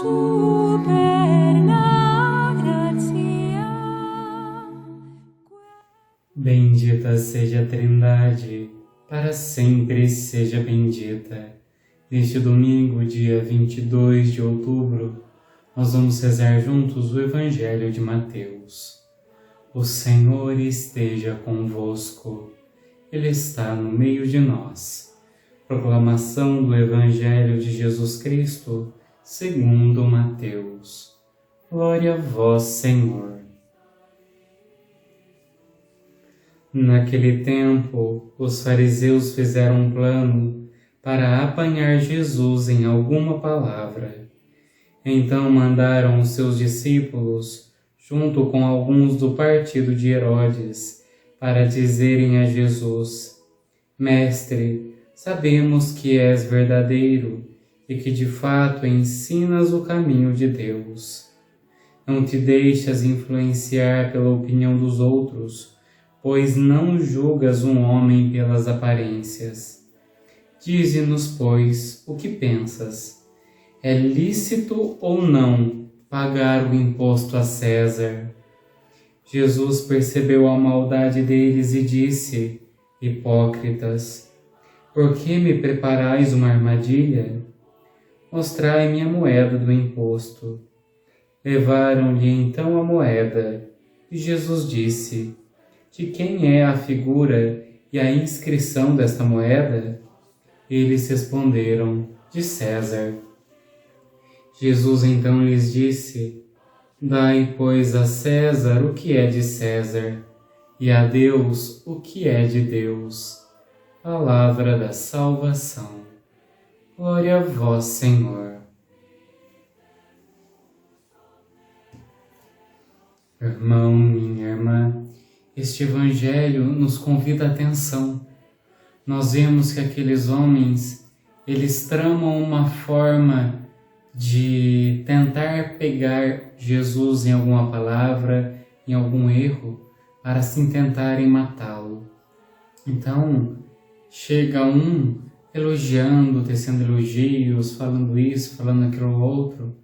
superna gratia. Bendita seja a Trindade, para sempre seja bendita. Neste domingo, dia 22 de outubro, nós vamos rezar juntos o Evangelho de Mateus. O Senhor esteja convosco, Ele está no meio de nós. Proclamação do Evangelho de Jesus Cristo, segundo Mateus. Glória a vós, Senhor. Naquele tempo, os fariseus fizeram um plano para apanhar Jesus em alguma palavra. Então mandaram os seus discípulos, junto com alguns do partido de Herodes, para dizerem a Jesus: Mestre, sabemos que és verdadeiro e que de fato ensinas o caminho de Deus. Não te deixas influenciar pela opinião dos outros, pois não julgas um homem pelas aparências. Dize-nos, pois, o que pensas. É lícito ou não pagar o imposto a César? Jesus percebeu a maldade deles e disse: Hipócritas, por que me preparais uma armadilha? Mostrai-me a moeda do imposto. Levaram-lhe então a moeda, e Jesus disse: De quem é a figura e a inscrição desta moeda? Eles responderam: De César. Jesus então lhes disse: Dai, pois, a César o que é de César, e a Deus o que é de Deus. Palavra da salvação. Glória a vós, Senhor. Irmão, minha irmã, este Evangelho nos convida a atenção. Nós vemos que aqueles homens, eles tramam uma forma de tentar pegar Jesus em alguma palavra, em algum erro, para assim tentarem matá-lo. Então, chega um elogiando, tecendo elogios, falando isso, falando aquilo outro,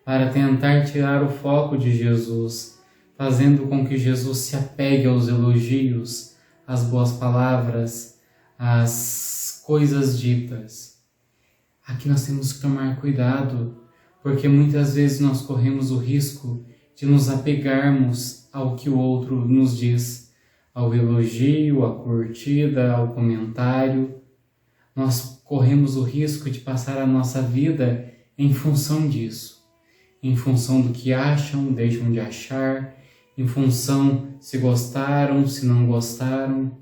para tentar tirar o foco de Jesus, fazendo com que Jesus se apegue aos elogios, às boas palavras, às coisas ditas. Aqui nós temos que tomar cuidado, porque muitas vezes nós corremos o risco de nos apegarmos ao que o outro nos diz, ao elogio, à curtida, ao comentário. Nós corremos o risco de passar a nossa vida em função disso, em função do que acham, deixam de achar, em função se gostaram, se não gostaram.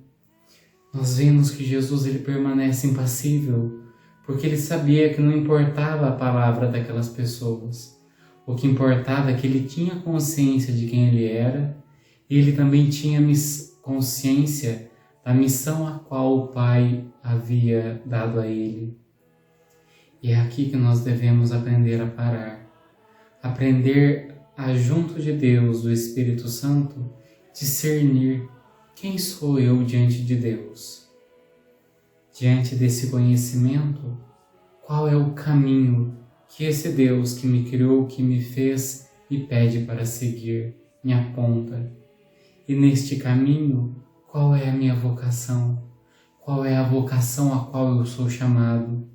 Nós vemos que Jesus ele permanece impassível, porque ele sabia que não importava a palavra daquelas pessoas. O que importava é que ele tinha consciência de quem ele era, e ele também tinha consciência da missão a qual o Pai havia dado a ele. E é aqui que nós devemos aprender a parar, aprender a, junto de Deus, do Espírito Santo, discernir quem sou eu diante de Deus. Diante desse conhecimento, qual é o caminho que esse Deus que me criou, que me fez, me pede para seguir, me aponta. E neste caminho, qual é a minha vocação? Qual é a vocação a qual eu sou chamado?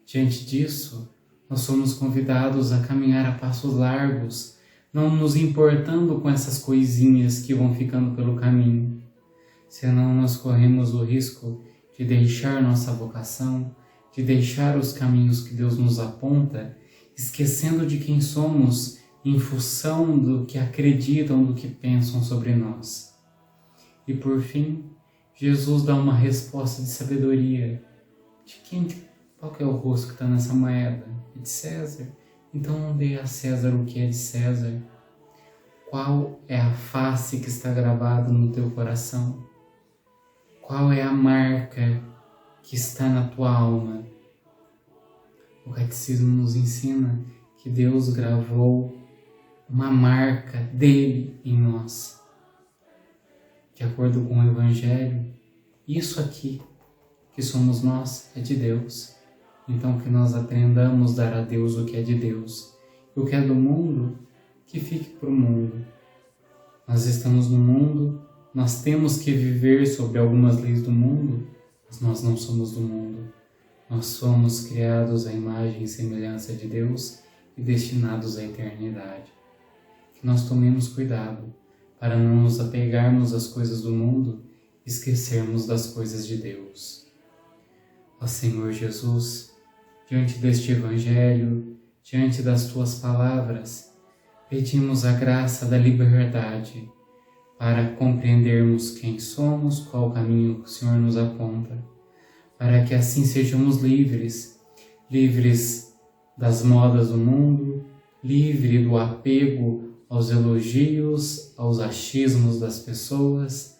Diante disso, nós somos convidados a caminhar a passos largos, não nos importando com essas coisinhas que vão ficando pelo caminho. Senão nós corremos o risco de deixar nossa vocação, de deixar os caminhos que Deus nos aponta, esquecendo de quem somos em função do que acreditam, do que pensam sobre nós. E por fim, Jesus dá uma resposta de sabedoria. Qual que é o rosto que está nessa moeda? É de César? Então não dê a César o que é de César. Qual é a face que está gravada no teu coração? Qual é a marca que está na tua alma? O Catecismo nos ensina que Deus gravou uma marca dele em nós. De acordo com o Evangelho, isso aqui que somos nós é de Deus. Então que nós aprendamos a dar a Deus o que é de Deus o que é do mundo, que fique para o mundo. Nós estamos no mundo, nós temos que viver sobre algumas leis do mundo, mas nós não somos do mundo. Nós somos criados à imagem e semelhança de Deus e destinados à eternidade. Que nós tomemos cuidado para não nos apegarmos às coisas do mundo e esquecermos das coisas de Deus. Ó Senhor Jesus, diante deste Evangelho, diante das Tuas palavras, pedimos a graça da liberdade para compreendermos quem somos, qual o caminho que o Senhor nos aponta, para que assim sejamos livres, livres das modas do mundo, livre do apego aos elogios, aos achismos das pessoas,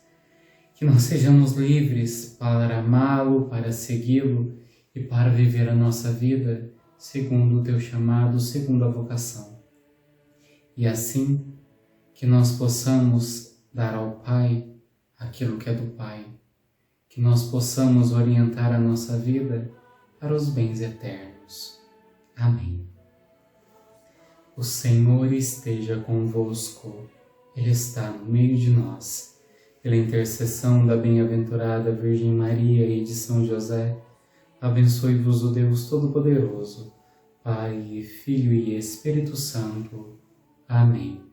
que nós sejamos livres para amá-lo, para segui-lo e para viver a nossa vida segundo o Teu chamado, segundo a vocação. E assim que nós possamos dar ao Pai aquilo que é do Pai, que nós possamos orientar a nossa vida para os bens eternos. Amém. O Senhor esteja convosco, Ele está no meio de nós. Pela intercessão da bem-aventurada Virgem Maria e de São José, abençoe-vos o Deus Todo-Poderoso, Pai, Filho e Espírito Santo. Amém.